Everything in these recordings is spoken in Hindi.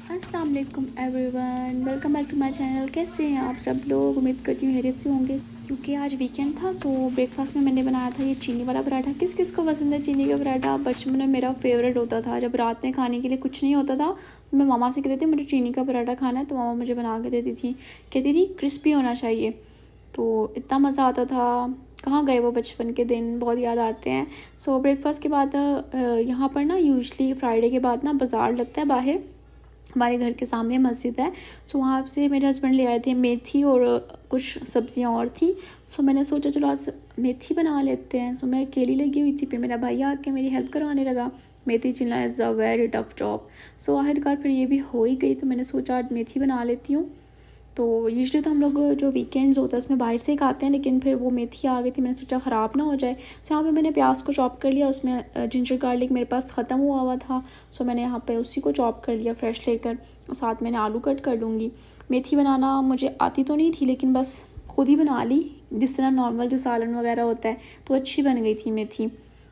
अस्सलाम वालेकुम everyone, welcome back to my channel. कैसे हैं आप सब लोग? उम्मीद करती हूँ खैरियत से होंगे। क्योंकि आज वीकेंड था सो ब्रेकफास्ट में मैंने बनाया था ये चीनी वाला पराठा। किस किस को पसंद है चीनी का पराठा? बचपन में मेरा फेवरेट होता था। जब रात में खाने के लिए कुछ नहीं होता था तो मैं मामा से कहती थी मुझे चीनी का पराठा खाना है, तो मामा मुझे बना के देती थी। कहती थी क्रिस्पी होना चाहिए। तो इतना मज़ा आता था। कहाँ गए वो बचपन के दिन, बहुत याद आते हैं। सो ब्रेकफास्ट के बाद यहाँ पर ना यूजली फ्राइडे के बाद ना बाज़ार लगता है बाहर, हमारे घर के सामने मस्जिद है। सो वहाँ से मेरे हस्बैंड ले आए थे मेथी और कुछ सब्जियाँ और थी। सो मैंने सोचा चलो आज मेथी बना लेते हैं। सो मैं अकेली लगी हुई थी, फिर मेरा भाई आके मेरी हेल्प करवाने लगा। मेथी छिलना is a very tough job. So आखिरकार फिर ये भी हो ही गई, तो मैंने सोचा आज मेथी बना लेती हूँ। तो यूजली तो हम लोग जो वीकेंड्स होता है उसमें बाहर से ही खाते हैं, लेकिन फिर वो मेथी आ गई थी, मैंने सोचा ख़राब ना हो जाए। सो यहाँ पे मैंने प्याज को चॉप कर लिया, उसमें जिंजर गार्लिक मेरे पास ख़त्म हुआ था। सो मैंने यहाँ पे उसी को चॉप कर लिया फ्रेश लेकर। साथ मैंने आलू कट कर लूँगी। मेथी बनाना मुझे आती तो नहीं थी, लेकिन बस खुद ही बना ली, जिस तरह नॉर्मल जो सालन वगैरह होता है, तो अच्छी बन गई थी मेथी।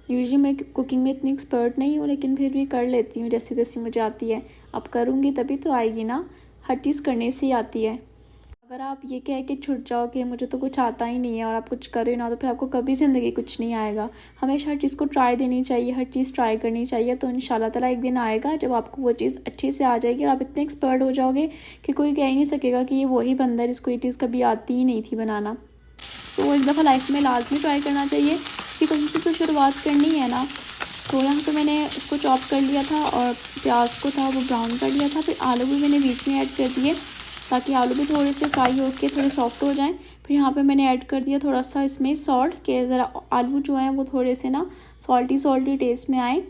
यूजली मैं कुकिंग में इतनी एक्सपर्ट नहीं हूँ, लेकिन फिर भी कर लेती हूँ जैसी तैसी मुझे आती है। अब करूँगी तभी तो आएगी ना, हर चीज़ करने से ही आती है। अगर आप ये कह के छुट जाओ कि मुझे तो कुछ आता ही नहीं है और आप कुछ करें ना, तो फिर आपको कभी ज़िंदगी कुछ नहीं आएगा। हमेशा हर चीज़ को ट्राई देनी चाहिए, हर चीज़ ट्राई करनी चाहिए। तो इंशाल्लाह ताला एक दिन आएगा जब आपको वो चीज़ अच्छे से आ जाएगी और आप इतने एक्सपर्ट हो जाओगे कि कोई कह ही नहीं सकेगा कि ये वही बंदा है जिसको ये चीज़ कभी आती ही नहीं थी बनाना। तो एक दफ़ा लाइफ में लाजमी ट्राई करना चाहिए कि कहीं से तो शुरुआत करनी है ना। तो यहाँ पे मैंने इसको चॉप कर लिया था और प्याज को था वो ब्राउन कर लिया था। फिर आलू भी मैंने बीच में ऐड कर दिए ताकि आलू भी थोड़े से फ्राई होकर थोड़े सॉफ्ट हो जाएं। फिर यहाँ पे मैंने ऐड कर दिया थोड़ा सा इसमें सॉल्ट, कि ज़रा आलू जो है वो थोड़े से ना सॉल्टी टेस्ट में आए।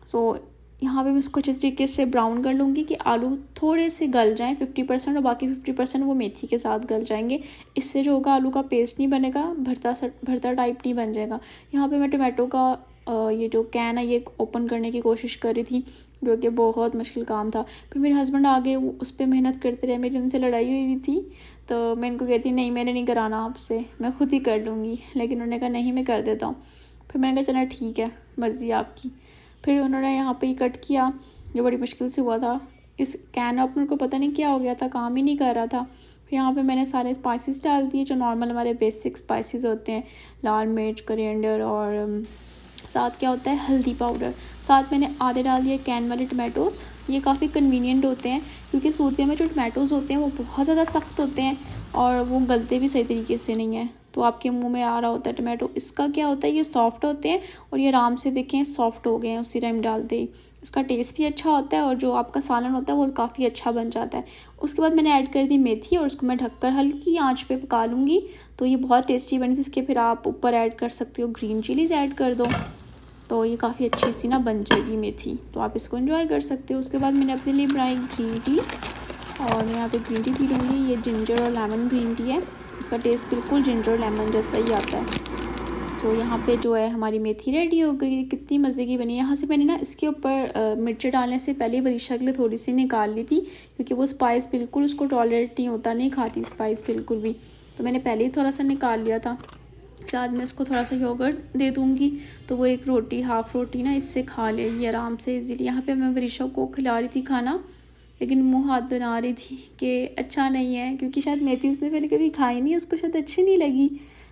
सो यहाँ पे मैं इसको अच्छे तरीके से ब्राउन कर लूँगी कि आलू थोड़े से गल जाएं 50%, और बाकी 50% वो मेथी के साथ गल जाएंगे। इससे जो होगा आलू का पेस्ट नहीं बनेगा, भरता टाइप नहीं बन जाएगा। यहाँ पे मैं टमाटो का ये जो कैन है ये ओपन करने की कोशिश कर रही थी, जो कि बहुत मुश्किल काम था। फिर मेरे हस्बैंड आगे उस पर मेहनत करते रहे, मेरी उनसे लड़ाई हुई थी। तो मैं इनको कहती नहीं मैंने नहीं कराना आपसे, मैं खुद ही कर लूँगी, लेकिन उन्होंने कहा नहीं मैं कर देता हूँ। फिर मैंने कहा चला ठीक है, मर्ज़ी आपकी। फिर उन्होंने यहाँ पे ही कट किया, जो बड़ी मुश्किल से हुआ था। इस कैन ओपनर को पता नहीं क्या हो गया था, काम ही नहीं कर रहा था। फिर यहाँ पे मैंने सारे स्पाइसेस डाल दिए जो नॉर्मल हमारे बेसिक स्पाइसेस होते हैं, लाल मिर्च, कोरिएंडर और साथ क्या होता है हल्दी पाउडर। साथ मैंने आधे डाल दिए कैन वाले टमाटोज़। ये काफ़ी कन्वीनियंट होते हैं क्योंकि सूतिया में जो टमाटोज़ होते हैं वो बहुत ज़्यादा सख्त होते हैं और वो गलते भी सही तरीके से नहीं है, तो आपके मुंह में आ रहा होता है टमाटो। इसका क्या होता है, ये सॉफ्ट होते हैं और ये आराम से देखें सॉफ्ट हो गए हैं उसी टाइम डालते ही। इसका टेस्ट भी अच्छा होता है और जो आपका सालन होता है वो काफ़ी अच्छा बन जाता है। उसके बाद मैंने ऐड कर दी मेथी और उसको मैं ढककर हल्की आंच पे पका लूँगी, तो ये बहुत टेस्टी बनी थी। इसके फिर आप ऊपर ऐड कर सकते हो ग्रीन चिलीज़ ऐड कर दो, तो ये काफ़ी अच्छी सी ना बन जाएगी मेथी, तो आप इसको एंजॉय कर सकते हो। उसके बाद मैंने अपने लिए बनाई ग्रीन टी, और मैं यहाँ पे ग्रीन टी पी लूँगी। ये जिंजर और लेमन ग्रीन टी है, इसका टेस्ट बिल्कुल जिंजर लेमन जैसा ही आता है। तो यहाँ पे जो है हमारी मेथी रेडी हो गई, कितनी मज़े की बनी है। यहाँ से मैंने ना इसके ऊपर मिर्ची डालने से पहले वरीशा के लिए थोड़ी सी निकाल ली थी, क्योंकि वो स्पाइस बिल्कुल उसको टॉलरेट नहीं होता, नहीं खाती स्पाइस बिल्कुल भी, तो मैंने पहले ही थोड़ा सा निकाल लिया था। साथ में इसको थोड़ा सा योगर्ट दे दूँगी, तो वो एक रोटी हाफ़ रोटी ना इससे खा लेगी आराम से इजीली। यहाँ पे मैं वरीशा को खिला रही थी खाना, लेकिन मुंह हाथ बना रही थी कि अच्छा नहीं है, क्योंकि शायद मेथी इसने पहले कभी खाई नहीं, उसको शायद अच्छी नहीं लगी।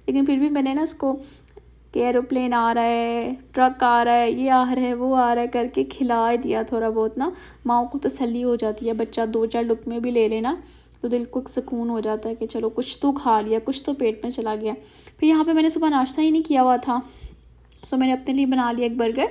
लेकिन फिर भी मैंने ना उसको कि एरोप्लेन आ रहा है, ट्रक आ रहा है, ये आ रहा है, वो आ रहा है करके खिला दिया थोड़ा बहुत ना। माओ को तसल्ली हो जाती है, बच्चा 2-4 लुक़मे भी ले लेना तो दिल को सुकून हो जाता है कि चलो कुछ तो खा लिया, कुछ तो पेट में चला गया। फिर यहाँ पे मैंने सुबह नाश्ता ही नहीं किया हुआ था, सो मैंने अपने लिए बना लिया एक बर्गर,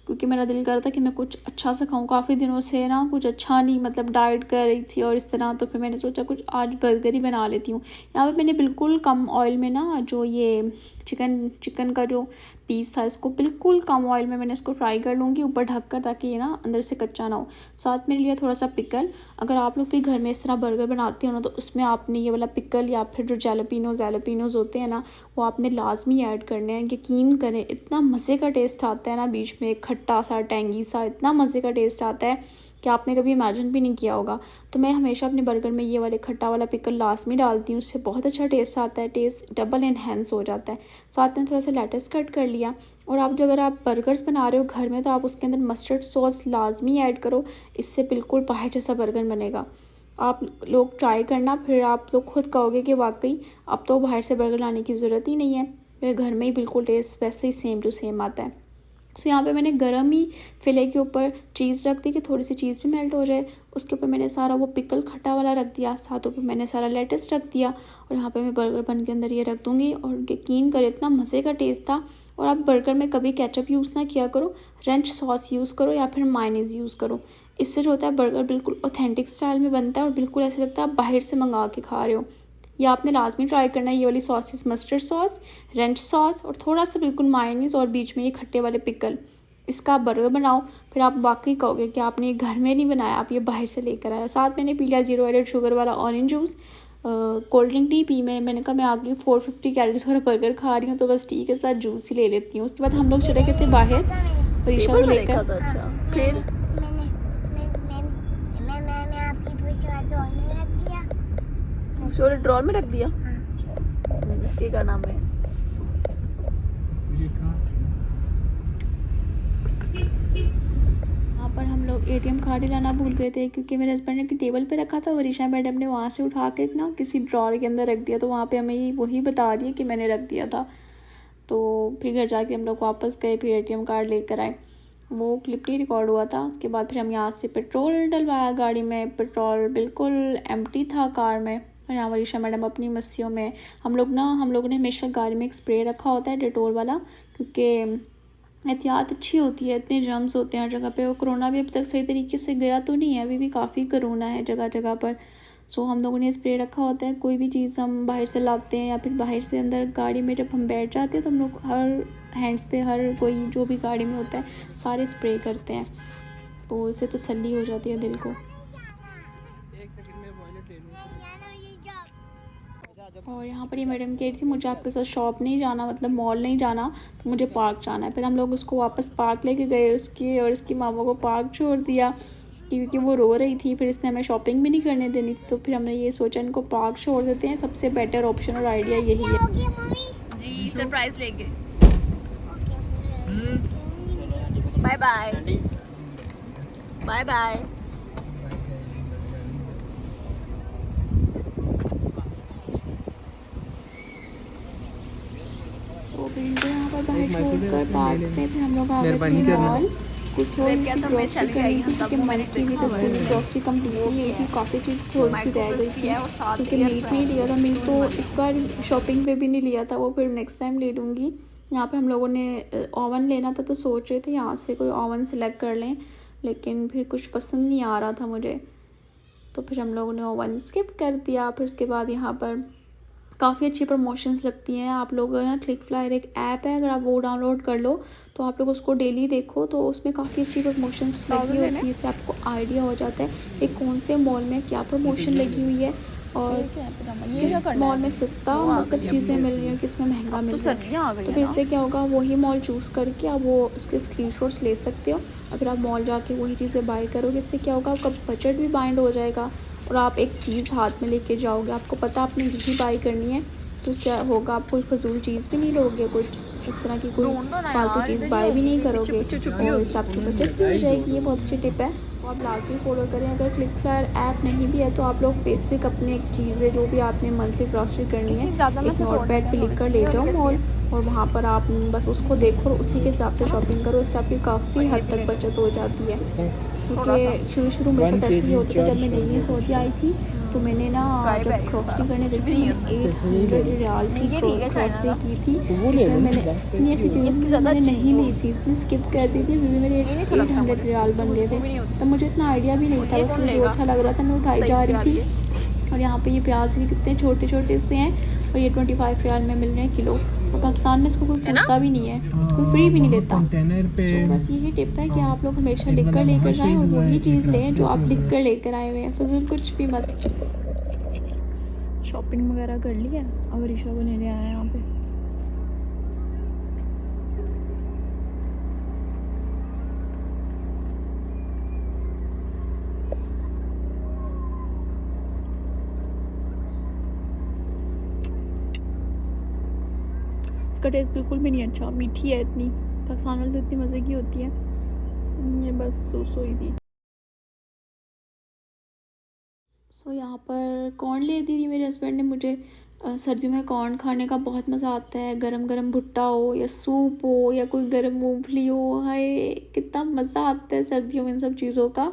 क्योंकि मेरा दिल कर रहा था कि मैं कुछ अच्छा सा खाऊं। काफ़ी दिनों से ना कुछ अच्छा नहीं, मतलब डाइट कर रही थी और इस तरह, तो फिर मैंने सोचा कुछ आज बर्गर ही बना लेती हूँ। यहाँ पे मैंने बिल्कुल कम ऑयल में ना जो ये चिकन का जो पीस था इसको बिल्कुल कम ऑयल में मैंने इसको फ्राई कर लूँगी ऊपर ढककर, ताकि ये ना अंदर से कच्चा ना हो। साथ में लिया थोड़ा सा पिकल। अगर आप लोग भी घर में इस तरह बर्गर बनाते हो ना, तो उसमें आपने ये वाला पिकल या फिर जो जैलपिनोज़ होते हैं ना, वो आपने लाजमी ऐड करने हैं। यकीन करें इतना मज़े का टेस्ट आता है ना, बीच में एक खट्टा सा टैंगी सा, इतना मज़े का टेस्ट आता है कि आपने कभी इमेजिन भी नहीं किया होगा। तो मैं हमेशा अपने बर्गर में ये वाले खट्टा वाला पिकल लास्ट में डालती हूँ, उससे बहुत अच्छा टेस्ट आता है, टेस्ट डबल इन्हेंस हो जाता है। साथ में थोड़ा सा लेटस कट कर लिया। और आप जो अगर आप बर्गर्स बना रहे हो घर में तो आप उसके अंदर मस्टर्ड सॉस लाजमी ऐड करो, इससे बिल्कुल बाहर जैसा बर्गर बनेगा। आप लोग ट्राई करना, फिर आप लोग खुद कहोगे कि वाकई अब तो बाहर से बर्गर लाने की ज़रूरत ही नहीं है, फिर घर में ही बिल्कुल टेस्ट वैसे ही सेम टू सेम आता है। तो यहाँ पे मैंने गरम ही फिले के ऊपर चीज़ रख दी कि थोड़ी सी चीज़ भी मेल्ट हो जाए। उसके ऊपर मैंने सारा वो पिकल खट्टा वाला रख दिया, साथ ऊपर मैंने सारा लेटस रख दिया और यहाँ पे मैं बर्गर बन के अंदर ये रख दूँगी। और यकीन करें इतना मज़े का टेस्ट था। और आप बर्गर में कभी केचप यूज़ ना किया करो, रेंच सॉस यूज़ करो या फिर मायोनीज़ यूज़ करो। इससे जो होता है बर्गर बिल्कुल ऑथेंटिक स्टाइल में बनता है और बिल्कुल ऐसा लगता है आप बाहर से मंगा के खा रहे हो। ये आपने लाजमी ट्राई करना है, ये वाली sauces mustard sauce, ranch sauce और थोड़ा सा बिल्कुल मायोनीज़ और बीच में ये खट्टे वाले पिकल, इसका आप बर्गर बनाओ, फिर आप वाकई कहोगे कि आपने ये घर में नहीं बनाया, आप ये बाहर से लेकर आया। साथ मैंने पी लिया 0 एडेड शुगर वाला ऑरेंज जूस, कोल्ड ड्रिंक नहीं पी मैंने कहा मैं आगे 450 कैलोरीज वाला बर्गर खा रही हूँ तो बस ठीक है साथ जूस ही ले लेती हूँ। उसके बाद हम लोग चले गए थे बाहर परीक्षा को लेकर। अच्छा फिर शोर ड्रॉर में रख दिया। इसके क्या नाम है? यहाँ पर हम लोग ATM कार्ड ही लाना भूल गए थे क्योंकि मेरे हस्बैंड ने टेबल पे रखा था, वरीशा मैडम ने वहाँ से उठा के ना किसी ड्रॉर के अंदर रख दिया, तो वहाँ पे हमें वही बता रही है कि मैंने रख दिया था। तो फिर घर जाके हम लोग वापस गए, फिर ATM कार्ड लेकर आए। वो क्लिप नहीं रिकॉर्ड हुआ था। उसके बाद फिर हम यहाँ से पेट्रोल डलवाया गाड़ी में, पेट्रोल बिल्कुल एम्प्टी था कार में। और यहाँ वरीशा मैडम अपनी मस्तियों में, हम लोगों ने हमेशा गाड़ी में एक स्प्रे रखा होता है डेटोल वाला, क्योंकि एहतियात अच्छी होती है, इतने जर्म्स होते हैं हर जगह पे। और कोरोना भी अब तक सही तरीके से गया तो नहीं है, अभी भी काफ़ी कोरोना है जगह जगह पर। सो हम लोगों ने स्प्रे रखा होता है, कोई भी चीज़ हम बाहर से लाते हैं या फिर बाहर से अंदर गाड़ी में जब हम बैठ जाते हैं तो हम लोग हर हैंड्स पे, हर कोई जो भी गाड़ी में होता है सारे स्प्रे करते हैं, तो इससे तसल्ली हो जाती है दिल को। और यहाँ पर ये मैडम कह रही थी मुझे आपके साथ शॉप नहीं जाना, मतलब मॉल नहीं जाना, तो मुझे पार्क जाना है। फिर हम लोग उसको वापस पार्क लेके गए, उसकी और उसकी मामा को पार्क छोड़ दिया क्योंकि वो रो रही थी, फिर इसने हमें शॉपिंग भी नहीं करने देनी थी। तो फिर हमने ये सोचा इनको पार्क छोड़ देते हैं, सबसे बेटर ऑप्शन और आइडिया यही है। जी सरप्राइज लेंगे। Bye bye bye bye. फिर इनको यहाँ पर बाहर छोड़कर पार्क में फिर हम लोग आ गए थे मॉल, कुछ थोड़ी सी ग्रॉसरी करनी थी क्योंकि मंथ की भी तो पूरी ग्रॉसरी कंप्लीट हो गई थी, काफ़ी चीज़ थोड़ी सी रह गई थी क्योंकि मीट नहीं लिया था। मीट तो इस बार शॉपिंग पे भी नहीं लिया था, वो फिर नेक्स्ट टाइम ले लूँगी। यहाँ पे हम लोगों ने ओवन लेना था तो सोच रहे थे यहाँ से कोई ओवन सेलेक्ट कर लें, लेकिन फिर कुछ पसंद नहीं आ रहा था मुझे, तो फिर हम लोगों ने ओवन स्किप कर दिया। फिर उसके बाद यहाँ पर काफ़ी अच्छी प्रमोशंस लगती हैं। आप लोग ना क्लिक फ्लायर एक ऐप है, अगर आप वो डाउनलोड कर लो तो आप लोग उसको डेली देखो, तो उसमें काफ़ी अच्छी प्रमोशंस लगी होती है, इससे आपको आइडिया हो जाता है कि कौन से मॉल में क्या प्रमोशन लगी हुई है और किस मॉल में सस्ता मतलब चीज़ें मिल रही हैं, किस में महंगा मिल रहा है। तो फिर इससे क्या होगा, वही मॉल चूज़ करके आप वो उसके स्क्रीनशॉट्स ले सकते हो, अगर आप मॉल जाके वही चीज़ें बाय करोगे। इससे क्या होगा, आपका बजट भी बाइंड हो जाएगा और आप एक चीज़ हाथ में लेके जाओगे, आपको पता आपने यही बाई करनी है, तो क्या होगा, आप कोई फजूल चीज़ भी नहीं लोगे, कुछ इस तरह की कोई फालतू चीज़ बाय भी नहीं करोगे और इससे आपकी बचत भी हो जाएगी। ये बहुत अच्छी टिप है, तो आप लाजमी फॉलो करें। अगर क्लिक फ्लायर ऐप नहीं भी है तो आप लोग बेसिक अपने एक चीज़ें जो भी आपने मंथली ग्रॉसरी करनी है एक नोटपैड पे लिख कर ले जाओ मॉल, और वहाँ पर आप बस उसको देखो और उसी के हिसाब से शॉपिंग करो, इससे आपकी काफ़ी हद तक बचत हो जाती है। क्योंकि शुरू में सब ऐसे ही होता था, जब मैं नई सऊदी आई थी तो मैंने ना जब ग्रॉसरी करने गई थी मैंने 800 रियाल की ग्रॉसरी की थी, इसमें मैंने इतनी ऐसी चीज़ें मैंने नहीं ली थी, इतनी स्किप कर दी थी, क्योंकि मेरे 800 रियाल बन गए थे, तब मुझे इतना आइडिया भी नहीं था, बस मुझे जो अच्छा लग रहा था मैं उठाई जा रही थी। और यहाँ पे ये प्याज भी कितने छोटे छोटे से हैं और ये 25 रियाल में मिल रहे हैं किलो, और पाकिस्तान में इसको कोई पूछता भी नहीं है, कोई फ्री भी नहीं देता। तो बस यही टिप है कि आप लोग हमेशा लिख कर लेकर जाएं और वही चीज़ लें जो आप लिख कर लेकर आए हुए हैं, फजूल कुछ भी मत। शॉपिंग वगैरह कर ली है, अब ऋषा को लेने आया यहाँ पे। इसका टेस्ट बिल्कुल भी नहीं अच्छा, मीठी है इतनी। पाकिस्तान वाली तो इतनी मज़े की होती है, ये बस सो ही थी। सो यहाँ पर कॉर्न ले दी थी मेरे हस्बैंड ने मुझे। सर्दियों में कॉर्न खाने का बहुत मज़ा आता है, गरम गरम भुट्टा हो या सूप हो या कोई गरम मूंगफली हो, हाय कितना मज़ा आता है सर्दियों में इन सब चीज़ों का,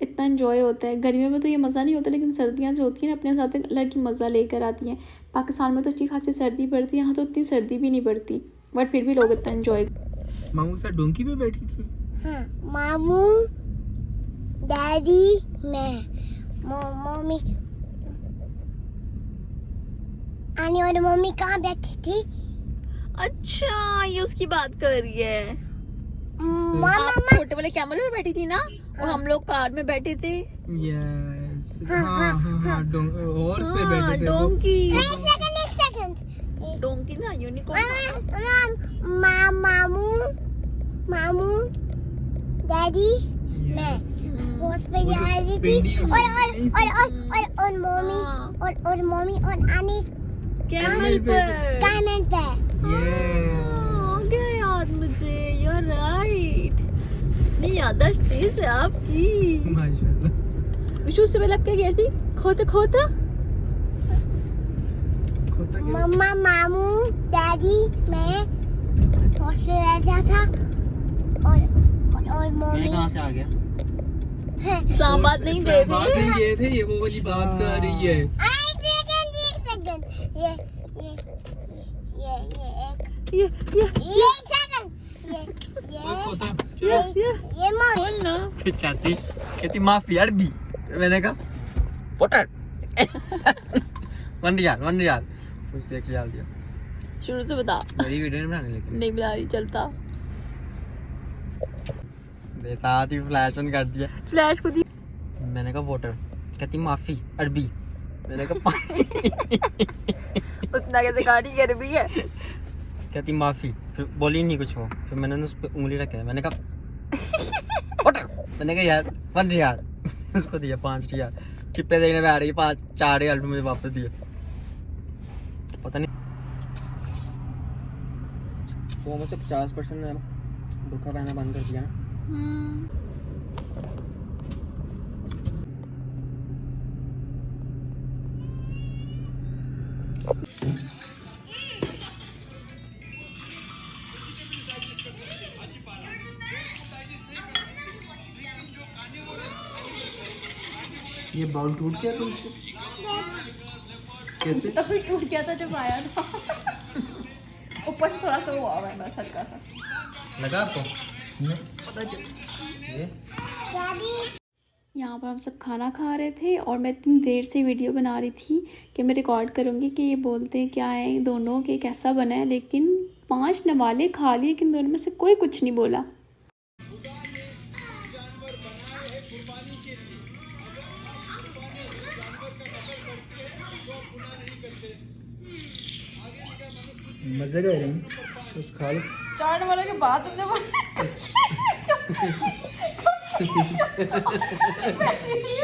इतना इन्जॉय होता है। गर्मियों में तो ये मज़ा नहीं होता, लेकिन सर्दियाँ जो होती हैं ना अपने साथ एक अलग ही मज़ा लेकर आती हैं। पाकिस्तान में तो अच्छी खासी सर्दी पड़ती है, यहाँ तो इतनी सर्दी भी नहीं पड़ती, बट फिर भी लोग इतना इन्जॉय। मामू सर डोंकी पे बैठी थी। हाँ, मामू, डैडी, मैं, मम्मी आने और मम्मी कहाँ बैठी थी? अच्छा ये उसकी बात कर रही है। मामा आप छोटे वाले कैमल में बैठी थी ना, और हम लोग कार में बैठे थे। यस हाँ हॉर्स पे बैठे थे वो। डोंकी। एक सेकंड डोंकी ना यूनिकॉर्न। मामू, डैडी, मैं हॉर्स पे जा रही थी और मम्मी और आनी कैमल पर। कैमल पे। आ गया याद मुझे, you're right। नहीं याददाश्त तेज है आपकी। माशाल्लाह। विशु से पहले आप क्या कह रही थी? खोता खोता मम्मा, मामू, डैडी, मैं हॉर्स पे बैठा था और मम्मी कहाँ से आ गया? इस्लामाबाद नहीं गए बात थे। नहीं गए थे, ये वो वाली बात कर रही है। एक सेकंड ये खोता ये मत बोल ना। चाहती कहती माफी अरबी। मैंने कहा पोटर 1 रियाल उसने 1 रियाल दिया। शुरू से बता। मेरी वीडियो नहीं बनाने लेकिन नहीं बना रही, चलता। दे साथ ही फ्लैश ऑन कर दिया। फ्लैश को दी। मैंने कहा वाटर, कहती माफी अरबी। मैंने कहा पानी। उतना कैसे गाड़ी कर भी है। कहती माफी, फिर बोली नहीं कुछ वो। फिर मैंने उस पर उंगली रखा, मैंने कहा वाटर। मैंने कहा यार 1 रियाल। उसको दिया 5 रियाल। टिप्पे देखने पे आ रही 4 रियाल मुझे वापस दिया। पता नहीं तो मुझसे 50% बुर्का पहनना बंद कर दिया ना। ये बाउल टूट गया तुमसे कैसे? तभी टूट गया था जब आया था। ऊपर से थोड़ा सा हुआ हुआ है बस, हल्का सा लगा आपको ये? यहाँ पर हम सब खाना खा रहे थे और मैं इतनी देर से वीडियो बना रही थी कि मैं रिकॉर्ड करूँगी कि ये बोलते हैं क्या है दोनों के, कैसा बना है। लेकिन 5 नवाले खा लिए, लेकिन दोनों में से कोई कुछ नहीं बोला। मजे का है बस खा लो। 4 नंबर के बाद तुमने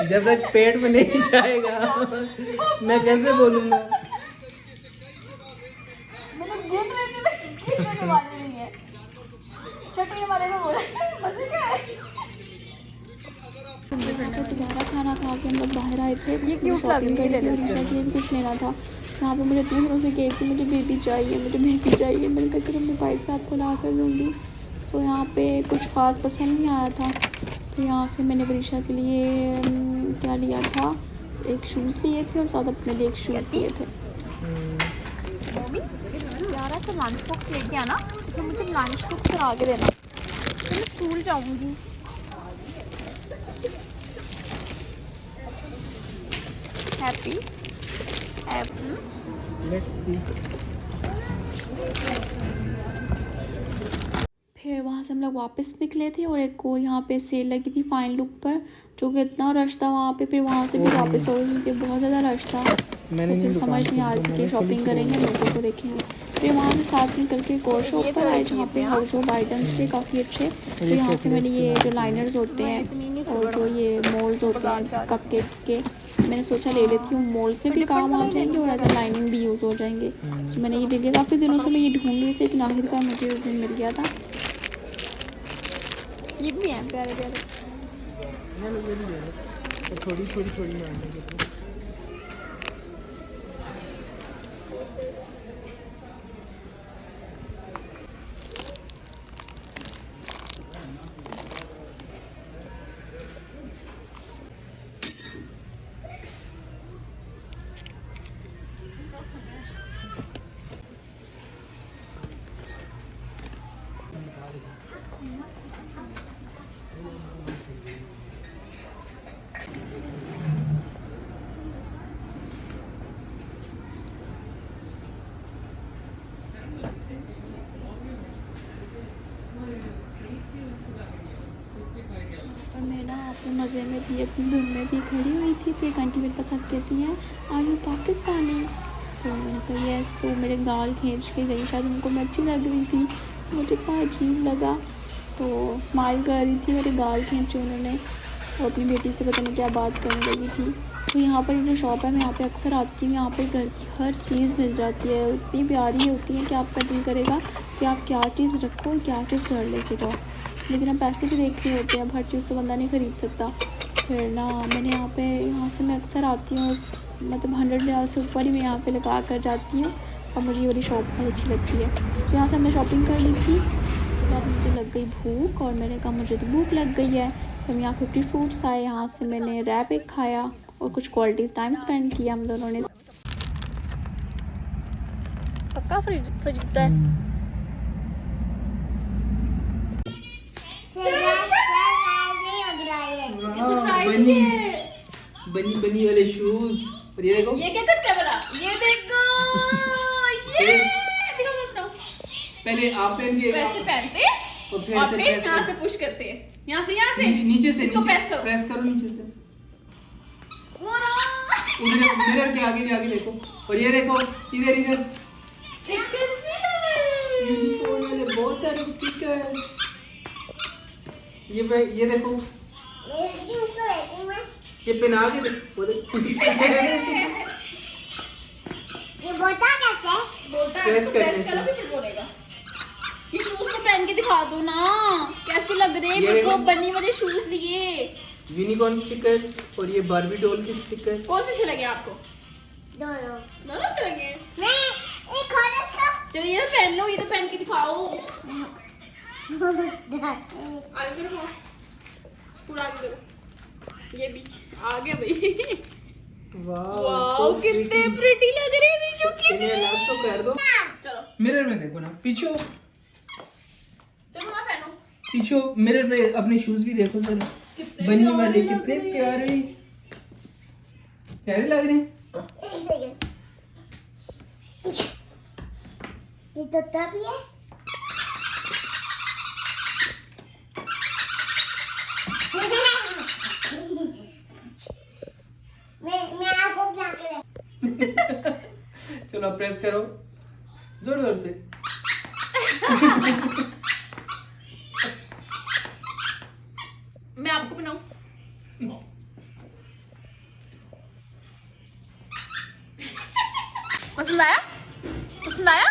जब तक पेट में नहीं जाएगा मैं कैसे बोलूँगा? तो दोबारा खाना खा के हम लोग बाहर आए थे। ये क्यूट लग रही है, भी कुछ लेना था। यहाँ पे मुझे इतने दिनों से कही कि मुझे बेबी चाहिए, मुझे बेबी चाहिए। मैंने कहा कि मैं भाई साहब को ला कर दूँगी। तो यहाँ पे कुछ ख़ास पसंद नहीं आया था, तो यहाँ से मैंने वरीशा के लिए क्या लिया था, एक शूज़ लिए थे और साथ अपने लिए एक शूज़ लिए थे। यार ऐसा लंच बॉक्स लेके आना, तो मुझे लंच बॉक्स करा के देना, तो मैं स्कूल जाऊँगी। Happy Apple. Let's see. फिर वहाँ से हम लोग वापस निकले थे और एक और यहाँ पे सेल लगी थी फाइन लुक पर, जो कि इतना रश था वहाँ पे। फिर वहाँ से भी वापस हो गए क्योंकि बहुत ज़्यादा रश था। मैंने तो फिर समझ नहीं आ रही थी कि शॉपिंग करेंगे, लोगों को देखेंगे। फिर वहाँ से साथ में करके एक और शॉप पर आए जहाँ पे हाउस होल्ड आइटम्स थे काफ़ी अच्छे। तो यहाँ से मैंने ये जो लाइनर्स होते हैं और जो ये मोल्ड्स होते हैं कपकेक्स के, मैंने सोचा ले लेती हूँ, मॉल्स में भी काम आ जाएंगे और एज लाइनिंग भी यूज़ हो जाएंगे। तो मैंने ये ले लिया। काफ़ी दिनों से मैं ये ढूंढ रही थी, लेकिन आखिरकार मुझे उस दिन मिल गया था। ये भी हैं प्यारे प्यारे। और मैं ना अपने मज़े में थी, अपनी धुन में थी, खड़ी हुई थी। तो एक आंटी मेरे पास आके कहती हैं आर यू पाकिस्तानी? तो मैंने कहा यस। तो मेरे गाल खींच के गई, शायद उनको मैं अच्छी लग रही थी। तो मुझे इतना अजीब लगा, तो स्माइल कर रही थी, मेरे गाल खींचे उन्होंने। और अपनी बेटी से पता नहीं क्या बात करने लगी थी। तो यहाँ पर जो शॉप है, मैं यहाँ पे अक्सर आती हूँ। यहाँ पर घर की हर चीज़ मिल जाती है, इतनी प्यारी होती है कि आपका दिल करेगा कि आप क्या चीज़ रखो और क्या चीज़ घर लेके जाओ। लेकिन अब पैसे भी देख रहे होते हैं, अब हर चीज़ तो बंदा नहीं ख़रीद सकता। फिर ना मैंने यहाँ से मैं अक्सर आती हूँ, मतलब 100 रियाल से ऊपर ही मैं यहाँ पे लगा कर जाती हूँ। और मुझे ये वाली शॉप बहुत अच्छी लगती है। तो यहाँ से हमने शॉपिंग कर ली थी। तो अब मुझे लग गई भूख, और मैंने कहा मुझे तो भूख लग गई है। तो हम यहाँ 50 फ्रूट्स आए, यहाँ से मैंने रैप एक खाया और कुछ क्वालिटी टाइम स्पेंड किया हम दोनों ने। पक्का खरीदता है। बनी बनी वाले शूज। और ये देखो, ये क्या करते हैं बड़ा? ये देखो, ये देखो अपना। पहले आप पहन के वैसे पहनते और फिर और से फिर प्रेस यहाँ से पुश करते हैं, यहाँ से नीचे से इसको नीचे प्रेस करो नीचे से। वाह! उधर मिरर के आगे देखो। और ये देखो, इधर स्टिकर्स भी है। यूनिकॉर्न वाले बहुत सारे स्टिकर। ये देखो, ये पहना के देखो। ये बोलता कैसे? बोलता है प्रेस इसको करने प्रेस से। करो फिर बोलेगा। ये शूज तो पहन के दिखा दो ना, कैसे लग रहे हैं? ये मेरे को देखो। बनी वाले शूज लिए। यूनिकॉर्न स्टिकर्स और ये बारबी डॉल के स्टिकर्स। कौन से अच्छे लगे आपको? दोनों। दोनों अच्छे लगे। मैं एक और इसका चलो ये तो पहन लो, ये तो पहन के दिखाओ। आगे करो, पूरा आगे करो। ये भी आगे भाई। वाओ कितने प्रिटी लग रहे हैं बीचू के। इन्हें अलग तो कर दो। चलो मिरर में देखो ना, पीछे चलो ना पहनो। पीछे मिरर में अपने शूज भी देखो जरा। बनी वाले कितने प्यारे प्यारे लग रहे हैं। ये तो तब है। मैं आपको बना के चलो प्रेस करो जोर जोर से। मैं आपको बनाऊं? पसंद आया? पसंद आया?